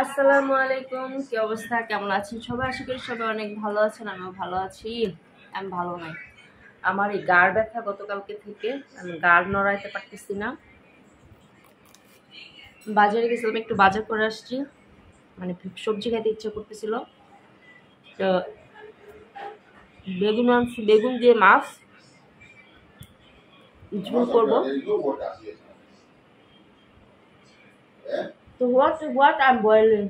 আসসালামু আলাইকুম, কি অবস্থা, কেমন আছেন সবাই? আশা করি সবাই অনেক ভালো আছেন। আমিও ভালো আছি। আমি ভালো নাই, আমার এই গাড় ব্যথা গতকালকে থেকে। আমি গাড় নড়াইতে পারতেছি না। বাজারে গেছিলাম, একটু বাজার করে আসছি, মানে সবজি খাইতে ইচ্ছা করতেছিল। তো বেগুন আনছি, বেগুন দিয়ে মাছ ঝোল করবো। তো what I'm boiling.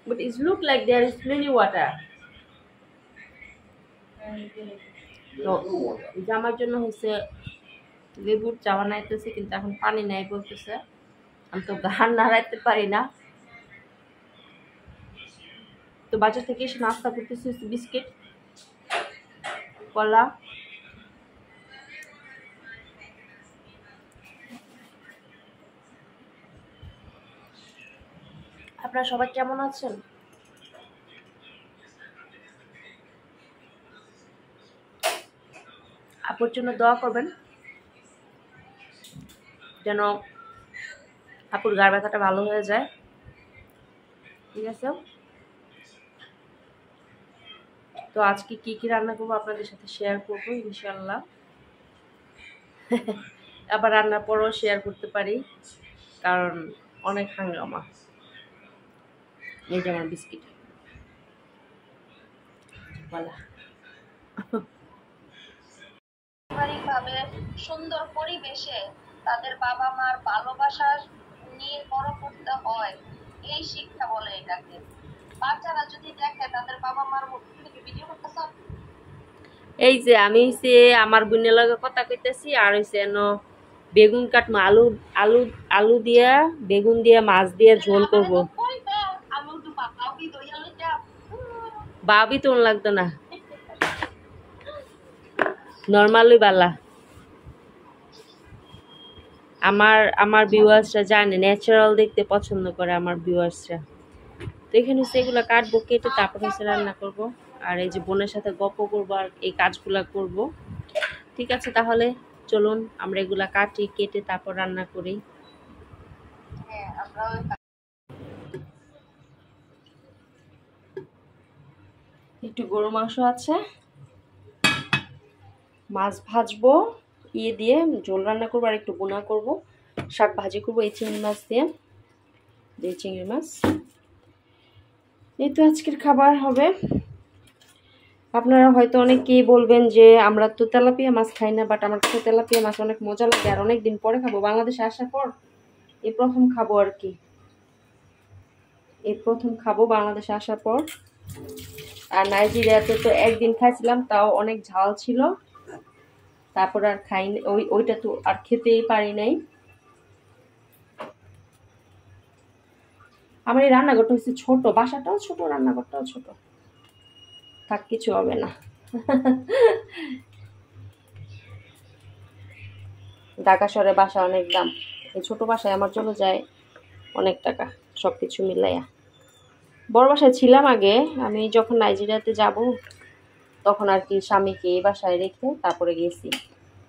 But it look like there is plenty water. তো জামার জন্য হচ্ছে লেবুর চা বানাইতেছে, কিন্তু এখন পানি নাই বলতেছে। আমি তো গান নাড়াইতে পারি না। তো বাজার থেকে এসে নাস্তা করতেছি, বিস্কিট, কলা। আপনারা সবাই কেমন আছেন? আপুর জন্য দোয়া করবেন যেন আপুর গার ব্যথাটা ভালো হয়ে যায়। ঠিক আছে? তো আজকে কি কি রান্না করবো আপনাদের সাথে শেয়ার করবো ইনশাল্লাহ। আবার রান্নার পরও শেয়ার করতে পারি, কারণ অনেক হাঙ্গামা। এই যে আমার বিস্কিট, বলা পারিবারিকভাবে সুন্দর পরিবেশে তাদের বাবা মার ভালোবাসা নিয়ে বড় করতে হয়, এই শিক্ষা বলে এটাকে। বাচ্চারা যদি দেখে তাদের বাবা মার ভিডিও করতেছ, এই যে আমি হইছে আমার বোনের লগে কথা কইতেছি, আর হইছে বেগুন কাটবো, আলু আলু আলু দিয়া বেগুন দিয়া মাছ দিয়া ঝোল করবো। আমি একটু বাবি দইয়া লইটা বাবি তো লাগতো না, নর্মালই বালা। আমার ভিউয়ার্সরা জানে ন্যাচারাল দেখতে পছন্দ করে আমার ভিউয়ার্সরা। তো এখানে হচ্ছে এগুলো কাটবো, কেটে তারপর হচ্ছে রান্না করব। আর এই যে বোনের সাথে গল্প করবো আর এই কাজগুলা করব। ঠিক আছে, তাহলে চলুন আমরা এগুলা কাটি, কেটে তারপর রান্না করি। একটু গরু মাংস আছে, মাছ ভাজবো ইয়ে দিয়ে, ঝোল রান্না করবো, আর একটু বোনা করব, শাক ভাজি করবো এই চিংড়ি মাছ দিয়ে। এই চিংড়ি মাছ, এই তো আজকের খাবার হবে। আপনারা হয়তো অনেকেই বলবেন যে আমরা তো তেলাপিয়া মাছ খাই না, বাট আমার কাছে তেলাপিয়া মাছ অনেক মজা লাগে, আর অনেক দিন পরে খাবো। বাংলাদেশে আসার পর এই প্রথম খাবো আর কি, এই প্রথম খাবো বাংলাদেশে আসার পর। আর নাইজেরিয়াতে তো একদিন খাইছিলাম, তাও অনেক ঝাল ছিল, তারপর আর খাই, ওইটা তো আর খেতেই পারি নাই। আমার এই রান্নাঘরটা হচ্ছে ছোট, বাসাটাও ছোট, রান্নাঘরটাও ছোট, থাক কিছু হবে না। ঢাকা শহরে বাসা অনেক দাম, এই ছোট বাসায় আমার জন্য যায় অনেক টাকা সবকিছু মিলাইয়া। বড় বাসায় ছিলাম আগে, আমি যখন নাইজেরিয়াতে যাব তখন আর কি স্বামীকে এই বাসায় রেখে তারপরে গেছি।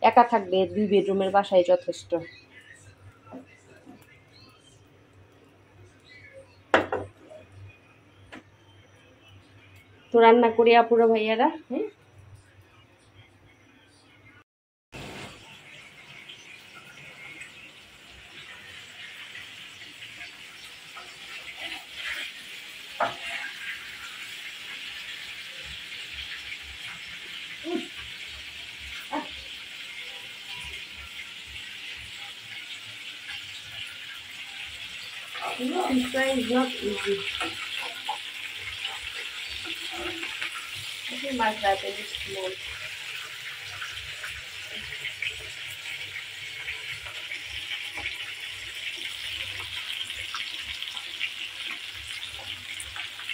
একা থাকবে, 2 বেডরুমের বাসায় যথেষ্ট। তো রান্না করি আপুরা ভাইয়ারা। হ্যাঁ, this frying is not easy. I think my fry pan is small.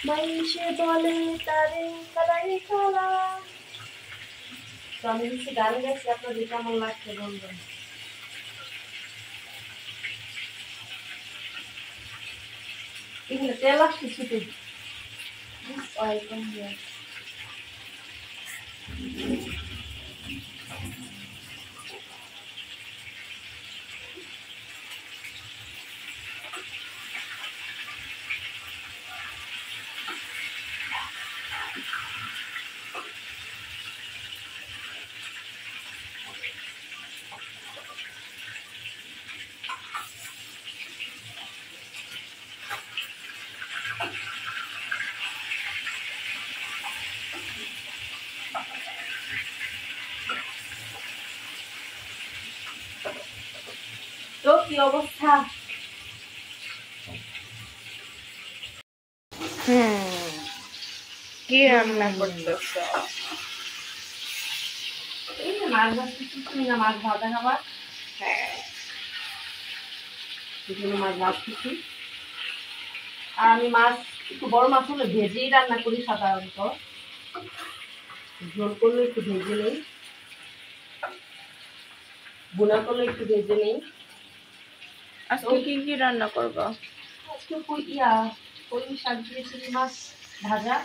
মানুষে বলে তারে কালারে কালা। তো আমি কিছু গান গাইছি, আপনাদের কেমন লাগছে বলবেন। এগুলো তেল আসছে ছুটে, অয়েল কম দিয়ে। কি অবস্থা? কি রান্না করতেছ? এই যে মাছ ভাজতেছি, তুমি না মাছ ভাজা খাবার? হ্যাঁ, সেজন্য মাছ ভাজতেছি। আর আমি মাছ একটু বড় মাছ হলে ভেজেই রান্না করি সাধারণত, ঝোল করলে একটু ভেজে নেই, বোনা করলে একটু ভেজে নেই। আজকে কি কি রান্না করবো? আজকে কই শাক দিয়ে চিংড়ি মাছ ভাজা,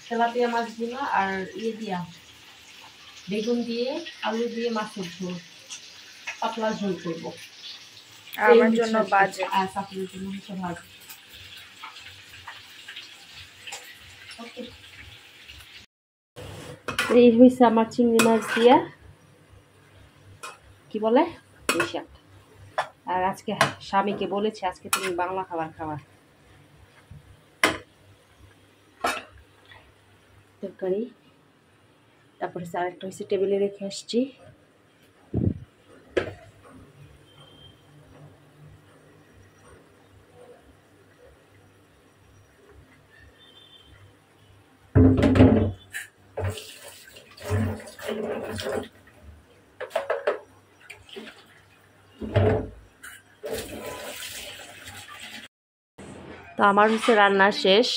তেলাপিয়া মাছ ভুনা, আর দিয়া বেগুন দিয়ে আলু দিয়ে মাছের ঝোল, পাতলা ঝোল করবো। আমার জন্য বাজে। আর চাকরির জন্য হচ্ছে ভাত। এই হয়েছে আমার চিংড়ি মাছ দিয়া কি বলে পুঁই শাক। আর আজকে স্বামীকে বলেছি আজকে তুমি বাংলা খাবার খাওয়া, তরকারি। তারপরে আরেকটা হচ্ছে টেবিলে রেখে আসছি। তো আমার হচ্ছে রান্না শেষ,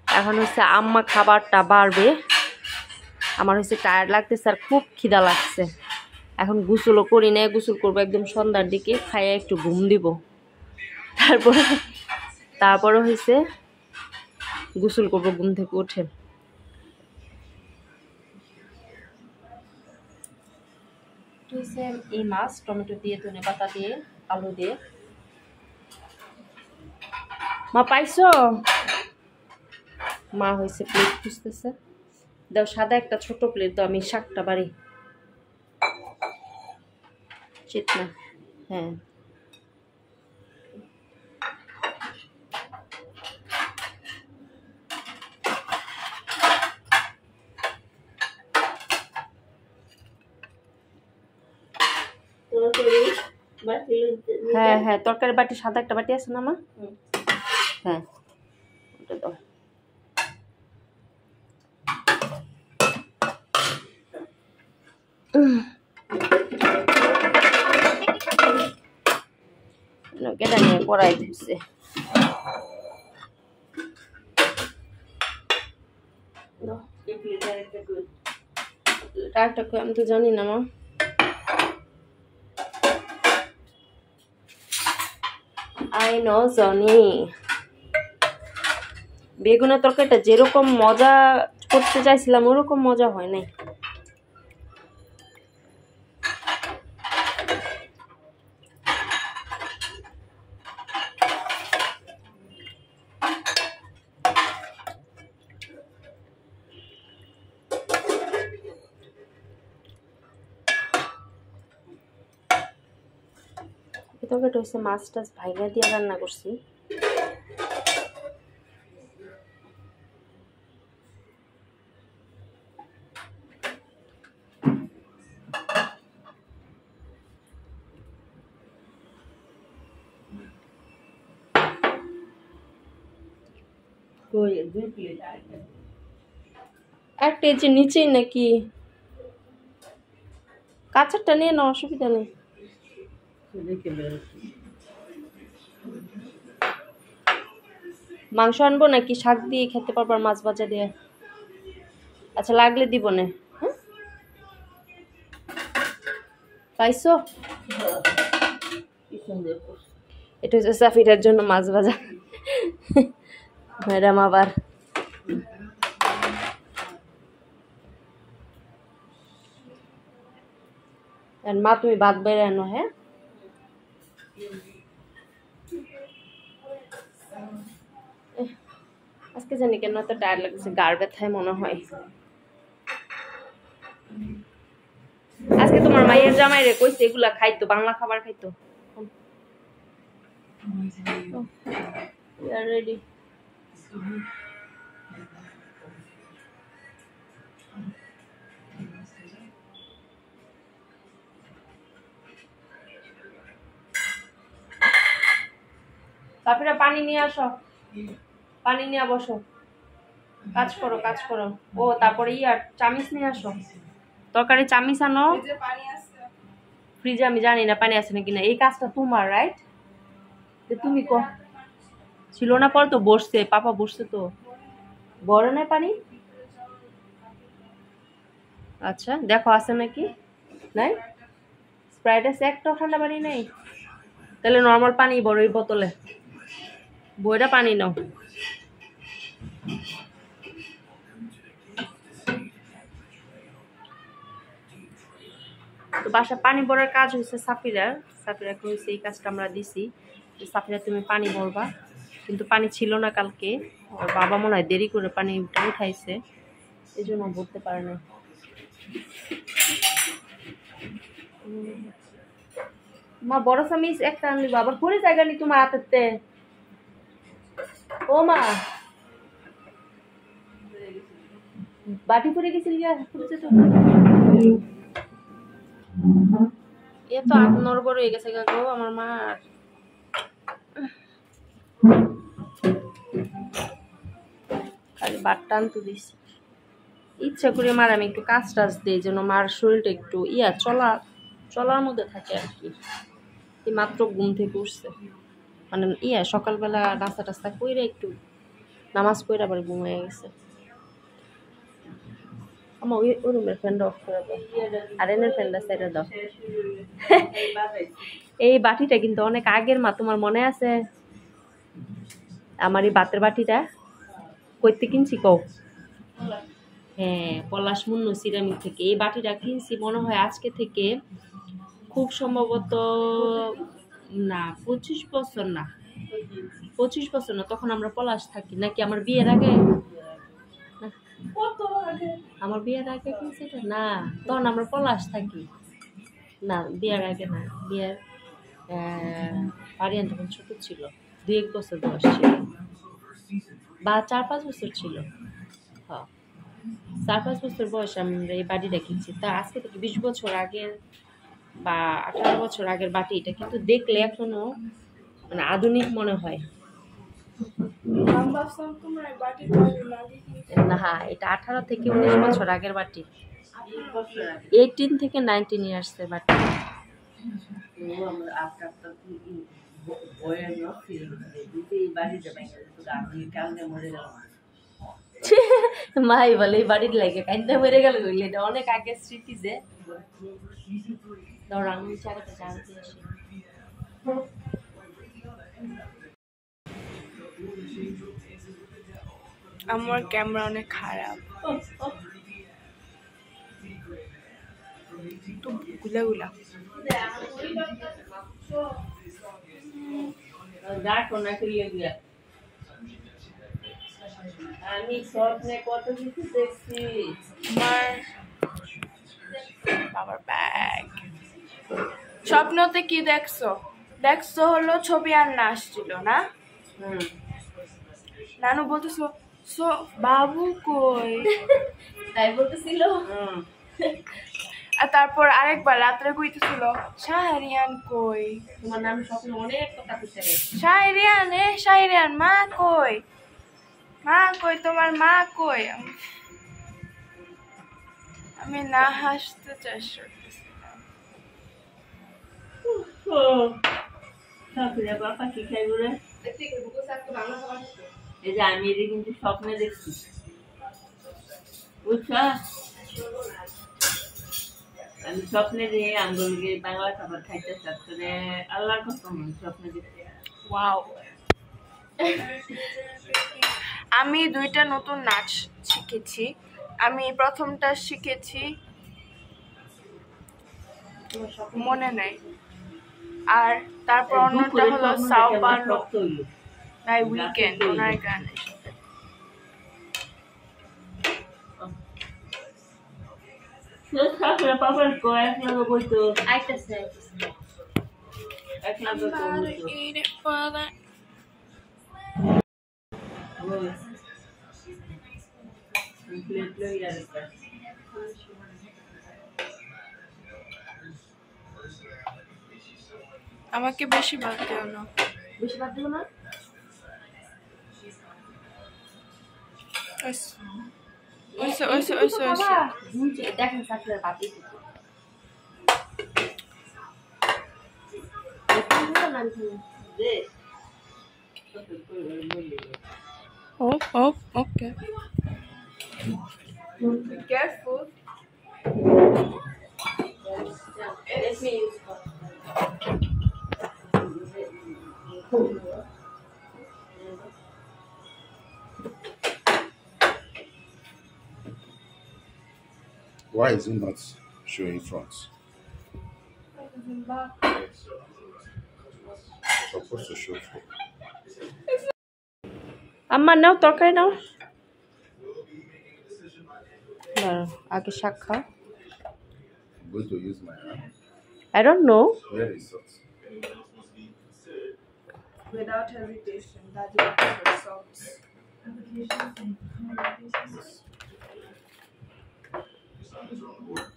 এখন হচ্ছে আম্মা খাবারটা বাড়বে। আমার হচ্ছে টায়ার্ড লাগতেছে আর খুব খিদা লাগছে। এখন গোসলও করি না, গোসল করবো একদম সন্ধ্যার দিকে, খাইয়ে একটু ঘুম দিব। তারপরে হয়েছে গোসল করবো ঘুম থেকে উঠে। এই মাছ টমেটো দিয়ে, ধনে পাতা দিয়ে, আলু দিয়ে। মা পাইছো? মা হয়েছে প্লেট খুঁজতেছে, দাও সাদা একটা ছোট প্লেট দাও, আমি শাকটা বাড়ি চিত না। হ্যাঁ, হ্যাঁ হ্যাঁ, তরকারি বাটি সাদা একটা বাটি আছে না মা? হ্যাঁ, ওটা দাও। কেটে নিয়ে কড়াই দিচ্ছে। আমি তো জানি না মা। জানি বেগুনের তরকারিটা যেরকম মজা করতে চাইছিলাম ওরকম মজা হয় নাই। তরকারিটা হচ্ছে মাছ টাছ ভাইগা দিয়ে রান্না করছি। একটা যে নিচেই নাকি কাঁচারটা নিয়ে না, অসুবিধা নেই। মাংস আনবো নাকি শাক দিয়ে খেতে পারবার, মাছ ভাজা দিয়ে? আচ্ছা লাগলে দিব না। হ্যাঁ পাইছো? এটা হচ্ছে সাফিরার জন্য মাছ ভাজা। ম্যাডাম আবার মা তুমি ভাত বেড়ে আনো। হ্যাঁ, আজকে জানি কেন এত টায়ার্ড লাগছে, গাড় ব্যথায় মনে হয়। আজকে তোমার মায়ের জামাই রে কইছে এগুলা খাইতো, বাংলা খাবার খাইতো। রেডি। তারপরে পানি নিয়ে আসো, পানি নিয়ে বসো, কাজ করো কাজ করো। ও তারপরে আর চামিচ নিয়ে আসো, তরকারি চামিচ আনো। ফ্রিজে আমি জানি না পানি আছে নাকি না, এই কাজটা তোমার, রাইট? তুমি ছিল না, পর তো বসছে, পাপা বসছে তো, বড় নাই পানি। আচ্ছা দেখো আছে নাকি, নাই? স্প্রাইট আছে, একটাও ঠান্ডা পানি নেই? তাহলে নর্মাল পানি বড় এই বোতলে, বইটা পানি নাও। তো বাসা পানি ভরার কাজ হয়েছে সাফিরাকে হয়েছে, এই কাজটা আমরা দিছি যে সাফিরা তুমি পানি ভরবা, কিন্তু পানি ছিল না কালকে, ওর বাবা মনে হয় দেরি করে পানি উঠাইছে, এই জন্য ভরতে পারে না। মা বড় চামিচ একটা আনলি, আবার পরে জায়গা নি তোমার হাতেতে। ও মা বাটি পরে গেছিল, তো এ তো আট নড়বড় হয়ে গেছে গো আমার মা। খালি বাট টানতে দিছি, ইচ্ছা করে মার আমি একটু কাজ টাজ দিই যেন মার শরীরটা একটু চলার মধ্যে থাকে আর কি। এই মাত্র ঘুম থেকে উঠছে, মানে সকালবেলা নাস্তা টাস্তা কইরা একটু নামাজ পড়ে আবার ঘুমিয়ে গেছে। আমার ওই রুমের ফ্যানটা অফ করে দাও, আর এনের ফ্যানটা সাইডে দাও। এই বাটিটা কিন্তু অনেক আগের মা, তোমার মনে আছে? আমার এই বাতের বাটিটা কইতে কিনছি কও? হ্যাঁ, পলাশ মুন্নু সিরামিক থেকে এই বাটিটা কিনছি মনে হয় আজকে থেকে খুব সম্ভবত না 25 বছর না, 25 বছর না, তখন আমরা পলাশ থাকি নাকি আমার বিয়ের আগে, আমার বিয়ের আগে কিনছি না, তখন আমরা পলাশ থাকি না, বিয়ের আগে না, বিয়ের পারিয়ান তখন ছোট ছিল, 2-1 বছর বয়স ছিল, বা 4-5 বছর ছিল, হ্যাঁ 4-5 বছর বয়সে আমরা এই বাটিটা কিনছি। তা আজকে থেকে 20 বছর আগের বা 18 বছর আগের বাটি এটা, কিন্তু দেখলে এখনো মানে আধুনিক মনে হয় না। হ্যাঁ এটা 18 থেকে 19 বছর আগের বাটি, 18 থেকে 19 ইয়ার্সের বাটি। মাই বলে এই বাড়ির লাগে কাইন্দা মরে গেল, এটা অনেক আগের স্মৃতি যে। ধর আমি চারটা জানতে আসি। আমার ক্যামেরা অনেক খারাপ, তো গুলা আমি স্বপ্নে কত কিছু দেখছি, আমার বাবার ব্যাগ। স্বপ্নতে কি দেখছো হলো ছবি আর না আসছিল না, নানু বলতেছিল বাবু কই, তাই বলতেছিল। আর তারপর আরেকবার রাত্রে কইতেছিল শাহরিয়ান কই, তোমার নাম স্বপ্ন অনেক কথা করতে শাহরিয়ান মা কই, তোমার মা কই। আমি না হাসতে চেষ্টা করতেছিলাম। বাবা কি খাইব রে, এই যে আমি এটা কিন্তু স্বপ্নে দেখছি, বুঝছো? আমি স্বপ্নে দিয়ে আন্দোলনকে বাংলা খাবার খাইতে চাচ্ছি, আল্লাহর কসম স্বপ্নে দেখছি। ওয়াও, আমি 2টা নতুন নাচ শিখেছি। আমি প্রথমটা শিখেছি মনে নাই, আর তারপর অন্যটা হলো সাও পাওলো বাই উইকেন্ড, ওনার গানের সাথে। পাপার কয়েক লাগে বইতো আইতাছে, এক লাগে আমাকে বেশি বাদ দিও না। বেশি বাদ দিও না। দেখেন সাথে বাতি Oh, okay. Be careful. Let me use Why is it not showing front? It's supposed to show front. আম্মা নাও তরকারি নাও আগে শাক খাও I'm going to use my hand. I don't know. Where is salt? Without hesitation, Daddy wants her salt.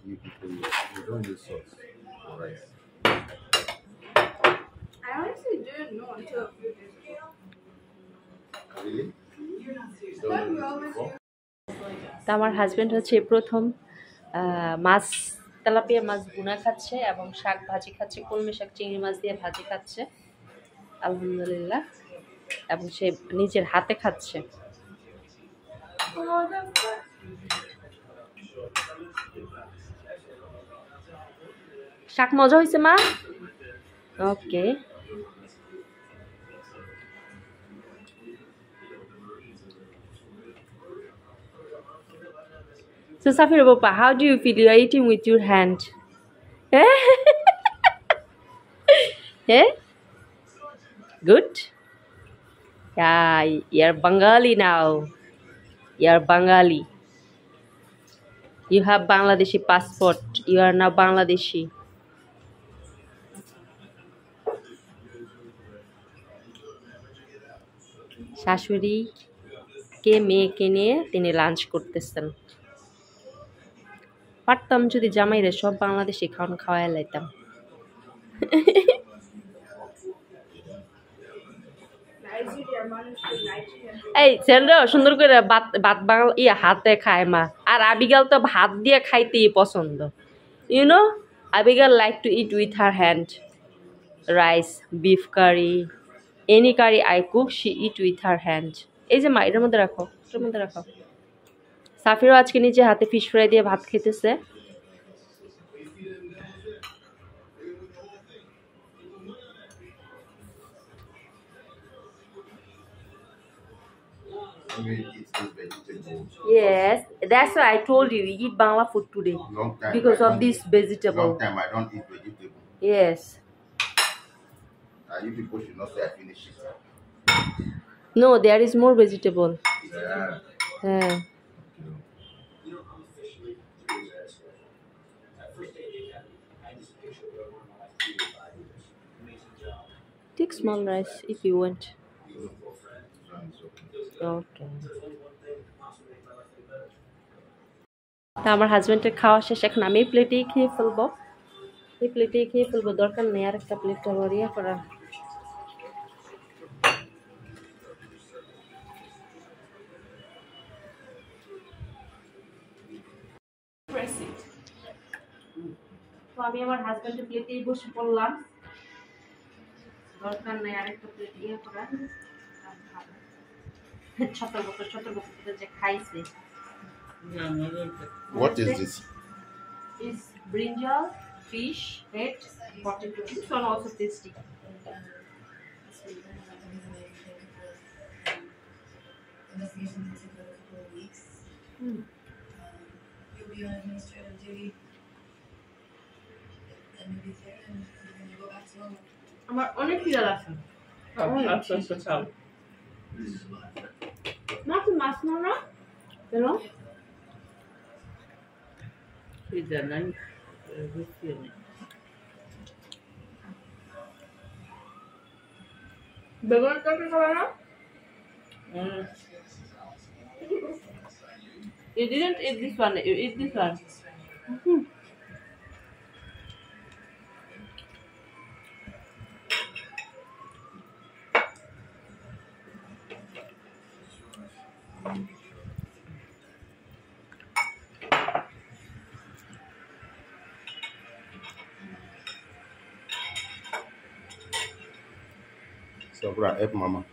You people, you don't use salt for rice. I honestly didn't know until a few days ago. Really? Then we always use তা আমার husband হচ্ছে প্রথম মাছ tilapia মাছ ভুনা খাচ্ছে এবং শাক ভাজি খাচ্ছে কলমি শাক চিংড়ি মাছ দিয়ে ভাজি খাচ্ছে আলহামদুলিল্লাহ এবং সে নিজের হাতে খাচ্ছে শাক মজা হয়েছে মা ওকে So Safira Papa, how do you feel? You are eating with your hand. Eh? Good? Yeah, you're Bengali now. You're Bengali. You have Bangladeshi passport. You are now Bangladeshi. শাশুড়ি কে মেয়েকে নিয়ে তিনি লাঞ্চ করতেছেন পারতাম যদি জামাইরে সব বাংলাদেশি খাওয়ান খাওয়াই লাইতাম এই ছেলেরা সুন্দর করে ভাত বাংলা হাতে খায় মা আর আবিগাল তো ভাত দিয়ে খাইতেই পছন্দ you know Abigail like to eat with her hand rice beef curry any curry I cook she eat with her hand এই যে মা এটার মধ্যে রাখো এটার মধ্যে রাখো সাফিরও আজকে নিজে হাতে ফিশ ফ্রাই দিয়ে ভাত খেতেছে Yes, that's why I told you we eat Bangla food today Long time. because I of don't this eat- vegetable. Long time I don't eat vegetable. Yes. You people should not say I finish it. No, there is more vegetable. Yeah. Take small rice if you want. Okay. তা আমার হাজবেন্ডের খাওয়া শেষ এখন আমি এই প্লেটেই খেয়ে ফেলবো দরকার নেই আর একটা প্লেট ইয়া করার তো আমি আমার হাজবেন্ডের প্লেটেই বসে পড়লাম দরকার নেই আরেকটা প্লেট ইয়ে করার ছতর যে খাইছে What is this? Is brinjal, fish, head, potato. This one also tasty. You'll be on administrative duty. Then you'll be there and you're going to go back to normal. আমার অনেক খিদা লাগছে না তো মাছ না কেন খিদা নাই বেগুন তরকারি খাবে না You didn't eat this one. You eat this one. So, bro, help mama.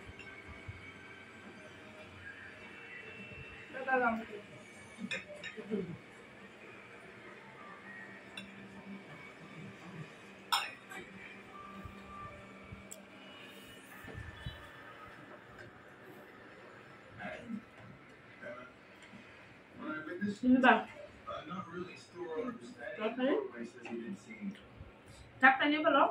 Sini ba? Tak tanya belum?